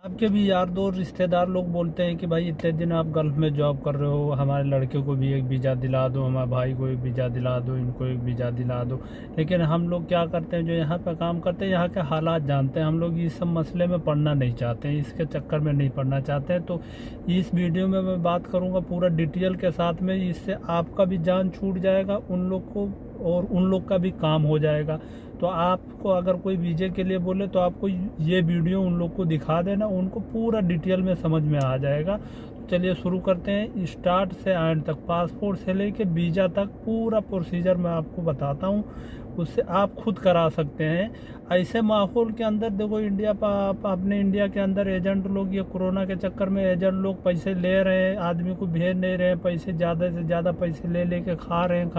आपके भी यार दो रिश्तेदार लोग बोलते हैं कि भाई इतने दिन आप गल्फ में जॉब कर रहे हो, हमारे लड़के को भी एक वीज़ा दिला दो, हमारे भाई को एक वीज़ा दिला दो, इनको एक वीज़ा दिला दो। लेकिन हम लोग क्या करते हैं, जो यहाँ पे काम करते हैं, यहाँ के हालात जानते हैं, हम लोग इस सब मसले में पड़ना नहीं चाहते हैं, इसके चक्कर में नहीं पड़ना चाहते हैं। तो इस वीडियो में मैं बात करूँगा पूरा डिटेल के साथ में, इससे आपका भी जान छूट जाएगा उन लोग को और उन लोग का भी काम हो जाएगा। तो आपको अगर कोई वीज़े के लिए बोले तो आपको ये वीडियो उन लोग को दिखा देना, उनको पूरा डिटेल में समझ में आ जाएगा। तो चलिए शुरू करते हैं, स्टार्ट से एंड तक, पासपोर्ट से लेके वीज़ा तक पूरा प्रोसीजर मैं आपको बताता हूँ, उससे आप खुद करा सकते हैं। ऐसे माहौल के अंदर देखो, इंडिया पर अपने इंडिया के अंदर एजेंट लोग, ये कोरोना के चक्कर में एजेंट लोग पैसे ले रहे हैं, आदमी को भेज नहीं रहे हैं, पैसे ज़्यादा से ज़्यादा पैसे ले लेके खा रहे हैं,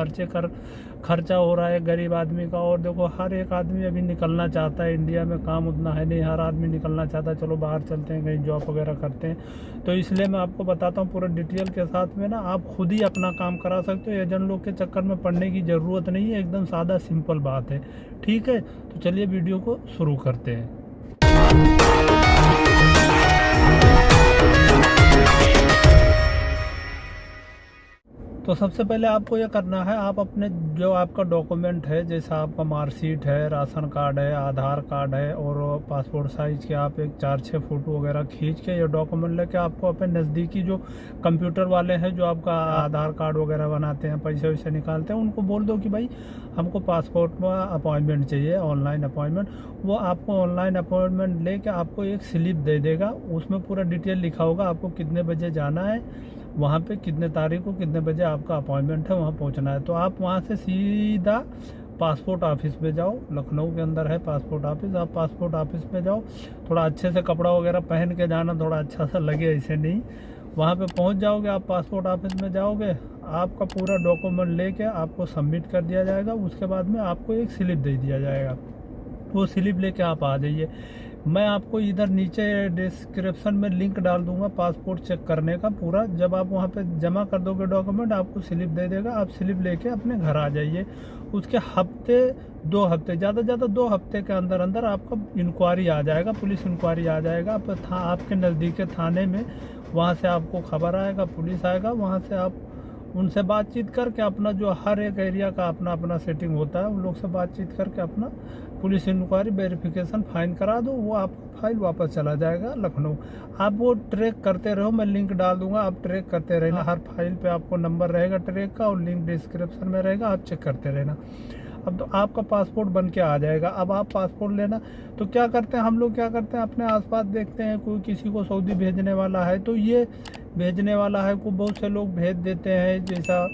खर्चा हो रहा है गरीब आदमी का। और देखो हर एक आदमी अभी निकलना चाहता है, इंडिया में काम उतना है नहीं, हर आदमी निकलना चाहता है, चलो बाहर चलते हैं, कहीं जॉब वगैरह करते हैं। तो इसलिए मैं आपको बताता हूँ पूरा डिटेल के साथ में ना, आप खुद ही अपना काम करा सकते हो, एजेंट लोग के चक्कर में पड़ने की ज़रूरत नहीं है, एकदम सादा सिंपल बात है। ठीक है, तो चलिए वीडियो को शुरू करते हैं। तो सबसे पहले आपको ये करना है, आप अपने जो आपका डॉक्यूमेंट है, जैसा आपका मार्कशीट है, राशन कार्ड है, आधार कार्ड है और पासपोर्ट साइज़ के आप एक 4-6 फ़ोटो वगैरह खींच के ये डॉक्यूमेंट लेके आपको अपने नज़दीकी जो कंप्यूटर वाले हैं, जो आपका आधार कार्ड वगैरह बनाते हैं, पैसे वैसे निकालते हैं, उनको बोल दो कि भाई हमको पासपोर्ट में अपॉइंटमेंट चाहिए, ऑनलाइन अपॉइंटमेंट। वो आपको ऑनलाइन अपॉइंटमेंट लेके आपको एक स्लिप दे देगा, उसमें पूरा डिटेल लिखा होगा, आपको कितने बजे जाना है, वहाँ पे कितने तारीख को कितने बजे आपका अपॉइंटमेंट है, वहाँ पहुँचना है। तो आप वहाँ से सीधा पासपोर्ट ऑफिस में जाओ, लखनऊ के अंदर है पासपोर्ट ऑफिस, आप पासपोर्ट ऑफिस में जाओ, थोड़ा अच्छे से कपड़ा वगैरह पहन के जाना, थोड़ा अच्छा सा लगे, ऐसे नहीं। वहाँ पे पहुँच जाओगे, आप पासपोर्ट ऑफिस में जाओगे, आपका पूरा डॉक्यूमेंट लेके आपको सबमिट कर दिया जाएगा। उसके बाद में आपको एक स्लिप दे दिया जाएगा, वो स्लिप लेके आप आ जाइए। मैं आपको इधर नीचे डिस्क्रिप्शन में लिंक डाल दूंगा पासपोर्ट चेक करने का पूरा। जब आप वहाँ पे जमा कर दोगे डॉक्यूमेंट, आपको स्लिप दे देगा, आप स्लिप लेके अपने घर आ जाइए। उसके हफ्ते 2 हफ्ते, ज़्यादा से ज़्यादा 2 हफ्ते के अंदर अंदर आपका इंक्वायरी आ जाएगा, पुलिस इंक्वायरी आ जाएगा आपके नज़दीक के थाने में। वहाँ से आपको खबर आएगा, पुलिस आएगा, वहाँ से आप उनसे बातचीत करके अपना जो हर एक एरिया का अपना अपना सेटिंग होता है, उन लोग से बातचीत करके अपना पुलिस इंक्वायरी वेरिफिकेशन फाइन करा दो, वो आपका फाइल वापस चला जाएगा लखनऊ। आप वो ट्रैक करते रहो, मैं लिंक डाल दूंगा, आप ट्रैक करते रहना, हर फाइल पे आपको नंबर रहेगा ट्रैक का और लिंक डिस्क्रिप्शन में रहेगा, आप चेक करते रहना। अब तो आपका पासपोर्ट बन के आ जाएगा। अब आप पासपोर्ट लेना तो क्या करते हैं, हम लोग क्या करते हैं, अपने आसपास देखते हैं कोई किसी को सऊदी भेजने वाला है, तो ये भेजने वाला है को बहुत से लोग भेज देते हैं, जैसा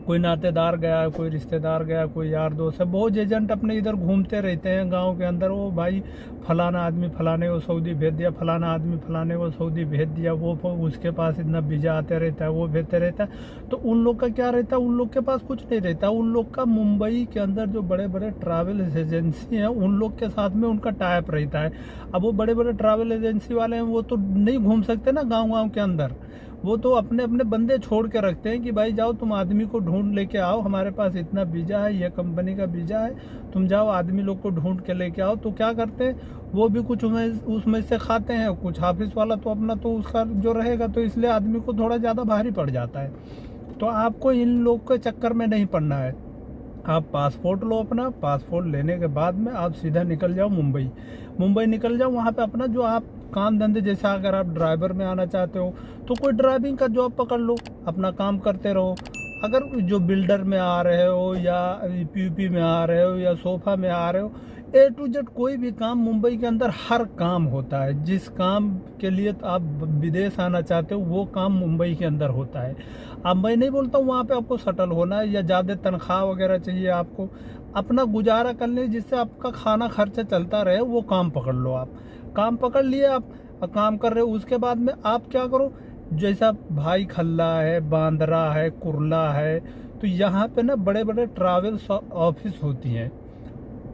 कोई नातेदार गया है, कोई रिश्तेदार गया, कोई यार दोस्त है। बहुत एजेंट अपने इधर घूमते रहते हैं गांव के अंदर, वो भाई फलाना आदमी फलाने को सऊदी भेज दिया, फलाना आदमी फलाने को सऊदी भेज दिया, वो उसके पास इतना वीज़ा आते रहता है, वो भेजते रहता है। तो उन लोग का क्या रहता है, उन लोग के पास कुछ नहीं रहता, उन लोग का मुंबई के अंदर जो बड़े बड़े ट्रैवल एजेंसी हैं, उन लोग के साथ में उनका टाइप रहता है। अब वो बड़े बड़े ट्रैवल एजेंसी वाले हैं, वो तो नहीं घूम सकते ना गाँव के अंदर, वो तो अपने अपने बंदे छोड़ के रखते हैं कि भाई जाओ तुम आदमी को ढूंढ लेके आओ, हमारे पास इतना वीज़ा है, ये कंपनी का वीज़ा है, तुम जाओ आदमी लोग को ढूंढ के लेके आओ। तो क्या करते हैं, वो भी कुछ उसमें से खाते हैं, कुछ ऑफिस वाला तो अपना तो उसका जो रहेगा, तो इसलिए आदमी को थोड़ा ज़्यादा भारी पड़ जाता है। तो आपको इन लोग के चक्कर में नहीं पड़ना है। आप पासपोर्ट लो, अपना पासपोर्ट लेने के बाद में आप सीधा निकल जाओ मुंबई निकल जाओ। वहाँ पे अपना जो आप काम धंधे, जैसा अगर आप ड्राइवर में आना चाहते हो तो कोई ड्राइविंग का जॉब पकड़ लो, अपना काम करते रहो। अगर जो बिल्डर में आ रहे हो या पीयूपी में आ रहे हो या सोफा में आ रहे हो, A to Z कोई भी काम मुंबई के अंदर हर काम होता है। जिस काम के लिए आप विदेश आना चाहते हो वो काम मुंबई के अंदर होता है। अब मैं नहीं बोलता हूँ वहाँ पे आपको सेटल होना है या ज़्यादा तनख्वाह वगैरह चाहिए आपको, अपना गुजारा करने जिससे आपका खाना खर्चा चलता रहे, वो काम पकड़ लो। आप काम पकड़ लिए, आप काम कर रहे हो, उसके बाद में आप क्या करो, जैसा भाई खल्ला है, बांद्रा है, कुर्ला है, तो यहाँ पे ना बड़े बड़े ट्रैवल ऑफिस होती हैं।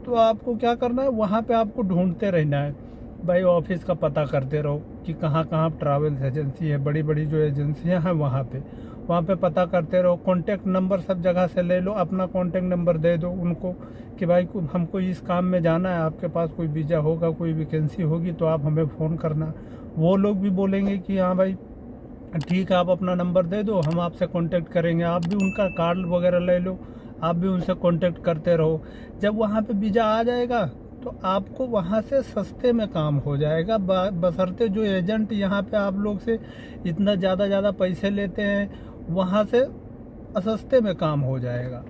तो आपको क्या करना है, वहाँ पे आपको ढूंढते रहना है भाई, ऑफिस का पता करते रहो कि कहाँ कहाँ ट्रैवल एजेंसी है, बड़ी बड़ी जो एजेंसियाँ हैं वहाँ पे वहाँ पे पता करते रहो। कॉन्टेक्ट नंबर सब जगह से ले लो, अपना कॉन्टेक्ट नंबर दे दो उनको कि भाई हमको इस काम में जाना है, आपके पास कोई वीज़ा होगा, कोई वैकेंसी होगी तो आप हमें फ़ोन करना। वो लोग भी बोलेंगे कि हाँ भाई ठीक है, आप अपना नंबर दे दो, हम आपसे कांटेक्ट करेंगे। आप भी उनका कार्ड वगैरह ले लो, आप भी उनसे कांटेक्ट करते रहो। जब वहाँ पे वीज़ा आ जाएगा तो आपको वहाँ से सस्ते में काम हो जाएगा, बशर्ते जो एजेंट यहाँ पे आप लोग से इतना ज़्यादा पैसे लेते हैं, वहाँ से सस्ते में काम हो जाएगा।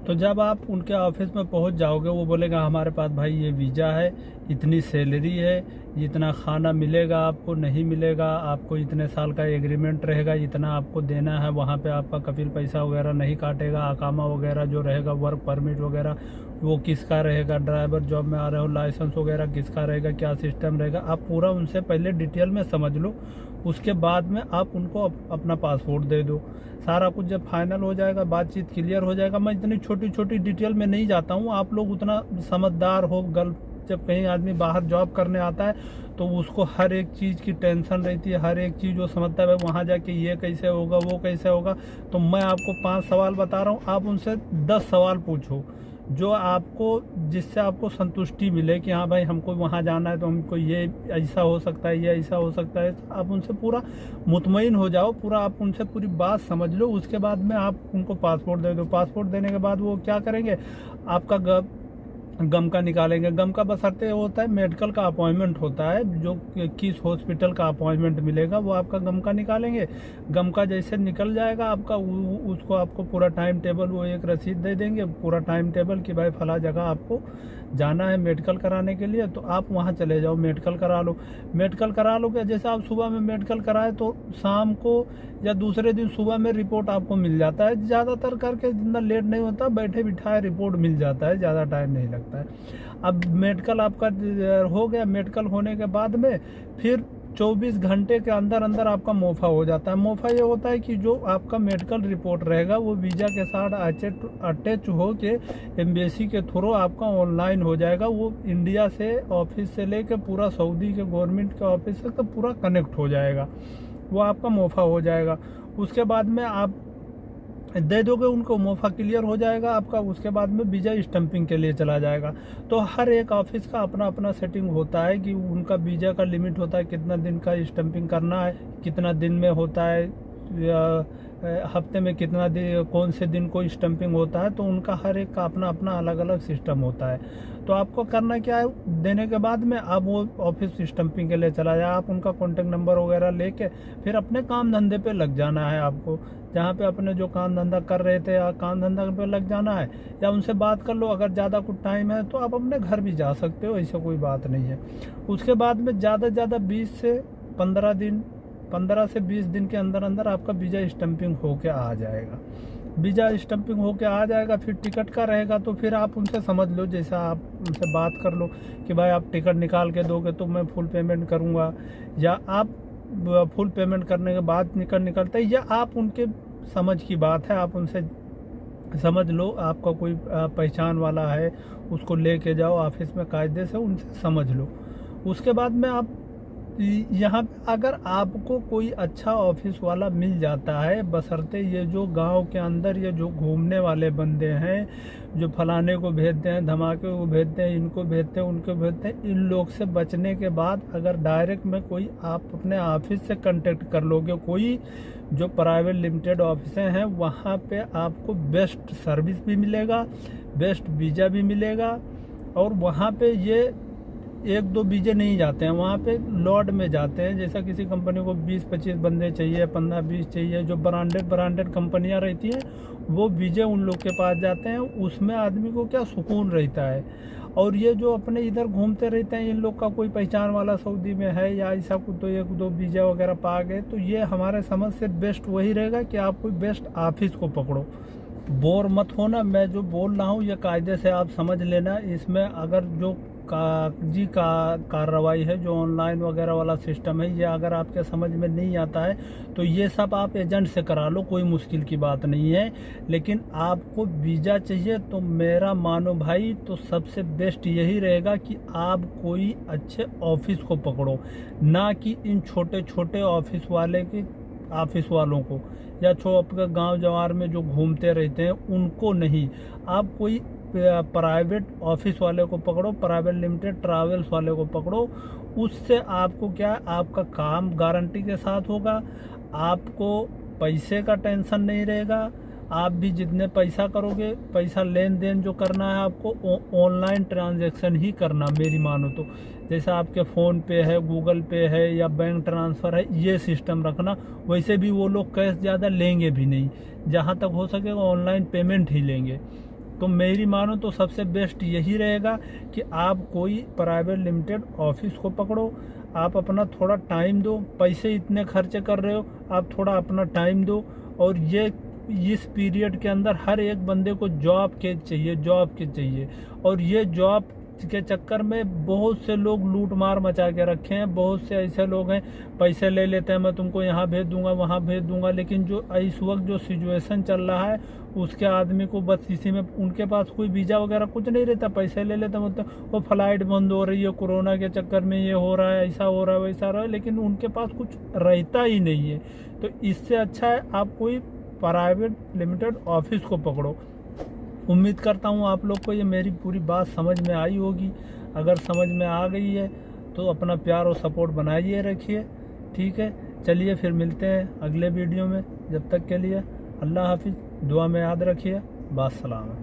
तो जब आप उनके ऑफिस में पहुंच जाओगे, वो बोलेगा हमारे पास भाई ये वीज़ा है, इतनी सैलरी है, इतना खाना मिलेगा, आपको नहीं मिलेगा, आपको इतने साल का एग्रीमेंट रहेगा, इतना आपको देना है, वहाँ पे आपका कफील पैसा वगैरह नहीं काटेगा, अकामा वगैरह जो रहेगा, वर्क परमिट वगैरह वो किसका रहेगा, ड्राइवर जॉब में आ रहे हो, लाइसेंस वगैरह किसका रहेगा, क्या सिस्टम रहेगा, आप पूरा उनसे पहले डिटेल में समझ लो। उसके बाद में आप उनको अपना पासपोर्ट दे दो। सारा कुछ जब फाइनल हो जाएगा, बातचीत क्लियर हो जाएगा। मैं इतनी छोटी छोटी डिटेल में नहीं जाता हूँ, आप लोग उतना समझदार हो। जब कहीं आदमी बाहर जॉब करने आता है तो उसको हर एक चीज़ की टेंशन रहती है, हर एक चीज़ वो समझता है वहाँ जाके ये कैसे होगा, वो कैसे होगा। तो मैं आपको 5 सवाल बता रहा हूँ, आप उनसे 10 सवाल पूछो जो आपको, जिससे आपको संतुष्टि मिले कि हाँ भाई हमको वहाँ जाना है तो हमको ये ऐसा हो सकता है, ये ऐसा हो सकता है। आप उनसे पूरा मुतमईन हो जाओ, पूरा आप उनसे पूरी बात समझ लो। उसके बाद में आप उनको पासपोर्ट दे दो। पासपोर्ट देने के बाद वो क्या करेंगे, आपका गम का निकालेंगे। गम का बशर्ते होता है मेडिकल का अपॉइंटमेंट होता है, जो किस हॉस्पिटल का अपॉइंटमेंट मिलेगा वो आपका गम का निकालेंगे। गम का जैसे निकल जाएगा आपका, उसको आपको पूरा टाइम टेबल, वो एक रसीद दे देंगे, पूरा टाइम टेबल कि भाई फला जगह आपको जाना है मेडिकल कराने के लिए, तो आप वहाँ चले जाओ, मेडिकल करा लो। मेडिकल करा लो क्या, जैसे आप सुबह में मेडिकल कराए तो शाम को या दूसरे दिन सुबह में रिपोर्ट आपको मिल जाता है। ज़्यादातर करके जितना लेट नहीं होता, बैठे बिठाए रिपोर्ट मिल जाता है, ज़्यादा टाइम नहीं लगता है। अब मेडिकल आपका हो गया, मेडिकल होने के बाद में फिर 24 घंटे के अंदर अंदर आपका मोफा हो जाता है। मोफा ये होता है कि जो आपका मेडिकल रिपोर्ट रहेगा वो वीज़ा के साथ अटैच हो के एम्बेसी के थ्रू आपका ऑनलाइन हो जाएगा। वो इंडिया से ऑफिस से लेके पूरा सऊदी के गवर्नमेंट के ऑफिस तक तो पूरा कनेक्ट हो जाएगा, वो आपका मोफा हो जाएगा। उसके बाद में आप दे दोगे उनको, मोफा क्लियर हो जाएगा आपका। उसके बाद में वीज़ा स्टैंपिंग के लिए चला जाएगा। तो हर एक ऑफिस का अपना अपना सेटिंग होता है कि उनका वीज़ा का लिमिट होता है, कितना दिन का स्टैंपिंग करना है, कितना दिन में होता है, हफ्ते में कितना दिन, कौन से दिन को स्टैंपिंग होता है। तो उनका हर एक का अपना अपना अलग अलग सिस्टम होता है। तो आपको करना क्या है, देने के बाद में अब वो ऑफिस स्टैंपिंग के लिए चला जाए, आप उनका कॉन्टेक्ट नंबर वगैरह लेके फिर अपने काम धंधे पे लग जाना है आपको। जहाँ पे अपने जो काम धंधा कर रहे थे, या काम धंधा पे लग जाना है, या उनसे बात कर लो। अगर ज़्यादा कुछ टाइम है तो आप अपने घर भी जा सकते हो, ऐसा कोई बात नहीं है। उसके बाद में ज़्यादा से ज़्यादा 20 से 15 दिन, 15 से 20 दिन के अंदर अंदर आपका वीज़ा स्टैंपिंग होके आ जाएगा। वीज़ा स्टैंपिंग होके आ जाएगा, फिर टिकट का रहेगा। तो फिर आप उनसे समझ लो, जैसा आप उनसे बात कर लो कि भाई आप टिकट निकाल के दोगे तो मैं फुल पेमेंट करूँगा, या आप फुल पेमेंट करने के बाद टिकट निकलता है, या आप उनके समझ की बात है, आप उनसे समझ लो। आपका कोई पहचान वाला है, उसको लेके जाओ ऑफिस में, कायदे से उनसे समझ लो। उसके बाद में आप यहाँ पे अगर आपको कोई अच्छा ऑफिस वाला मिल जाता है, बशर्ते ये जो गांव के अंदर ये जो घूमने वाले बंदे हैं, जो फलाने को भेजते हैं, धमाके को भेजते हैं, इनको भेजते हैं, उनको भेजते हैं, इन लोग से बचने के बाद अगर डायरेक्ट में कोई आप अपने ऑफिस से कांटेक्ट कर लोगे, कोई जो प्राइवेट लिमिटेड ऑफिस हैं, वहाँ पे आपको बेस्ट सर्विस भी मिलेगा, बेस्ट वीज़ा भी मिलेगा। और वहाँ पे ये 1-2 वीज़े नहीं जाते हैं, वहाँ पे लॉट में जाते हैं। जैसा किसी कंपनी को 20-25 बंदे चाहिए, 15-20 चाहिए, जो ब्रांडेड कंपनियाँ रहती हैं, वो वीज़े उन लोग के पास जाते हैं। उसमें आदमी को क्या सुकून रहता है। और ये जो अपने इधर घूमते रहते हैं, इन लोग का कोई पहचान वाला सऊदी में है या ऐसा कुछ, तो 1-2 वीज़ा वगैरह पा गए, तो ये हमारे समझ से बेस्ट वही रहेगा कि आप कोई बेस्ट ऑफिस को पकड़ो। बोर मत होना, मैं जो बोल रहा हूँ ये कायदे से आप समझ लेना। इसमें अगर जो कागजी कार्रवाई है, जो ऑनलाइन वगैरह वाला सिस्टम है, ये अगर आपके समझ में नहीं आता है तो ये सब आप एजेंट से करा लो, कोई मुश्किल की बात नहीं है। लेकिन आपको वीज़ा चाहिए तो मेरा मानो भाई, तो सबसे बेस्ट यही रहेगा कि आप कोई अच्छे ऑफिस को पकड़ो, ना कि इन छोटे छोटे ऑफिस वाले की ऑफिस वालों को, या आपके गांव जवार में जो घूमते रहते हैं उनको नहीं। आप कोई प्राइवेट ऑफिस वाले को पकड़ो, प्राइवेट लिमिटेड ट्रैवल्स वाले को पकड़ो। उससे आपको क्या, आपका काम गारंटी के साथ होगा, आपको पैसे का टेंशन नहीं रहेगा। आप भी जितने पैसा करोगे, पैसा लेन देन जो करना है आपको ऑनलाइन ट्रांजैक्शन ही करना, मेरी मानो तो। जैसे आपके फ़ोन पे है, गूगल पे है या बैंक ट्रांसफ़र है, ये सिस्टम रखना। वैसे भी वो लोग कैश ज़्यादा लेंगे भी नहीं, जहाँ तक हो सकेगा ऑनलाइन पेमेंट ही लेंगे। तो मेरी मानो तो सबसे बेस्ट यही रहेगा कि आप कोई प्राइवेट लिमिटेड ऑफिस को पकड़ो। आप अपना थोड़ा टाइम दो, पैसे इतने खर्चे कर रहे हो, आप थोड़ा अपना टाइम दो। और ये इस पीरियड के अंदर हर एक बंदे को जॉब के चाहिए। और ये जॉब के चक्कर में बहुत से लोग लूट मार मचा के रखे हैं। बहुत से ऐसे लोग हैं, पैसे ले लेते हैं, मैं तुमको यहाँ भेज दूंगा, वहाँ भेज दूंगा। लेकिन जो इस वक्त जो सिचुएशन चल रहा है, उसके आदमी को बस इसी में, उनके पास कोई वीज़ा वगैरह कुछ नहीं रहता, पैसे ले लेते, मतलब वो फ्लाइट बंद हो रही है, कोरोना के चक्कर में ये हो रहा है, ऐसा हो रहा है, वैसा हो रहा है, लेकिन उनके पास कुछ रहता ही नहीं है। तो इससे अच्छा है आप कोई प्राइवेट लिमिटेड ऑफिस को पकड़ो। उम्मीद करता हूँ आप लोग को ये मेरी पूरी बात समझ में आई होगी। अगर समझ में आ गई है तो अपना प्यार और सपोर्ट बनाइए रखिए, ठीक है। चलिए फिर मिलते हैं अगले वीडियो में। जब तक के लिए अल्लाह हाफिज़, दुआ में याद रखिए, बात सलाम है।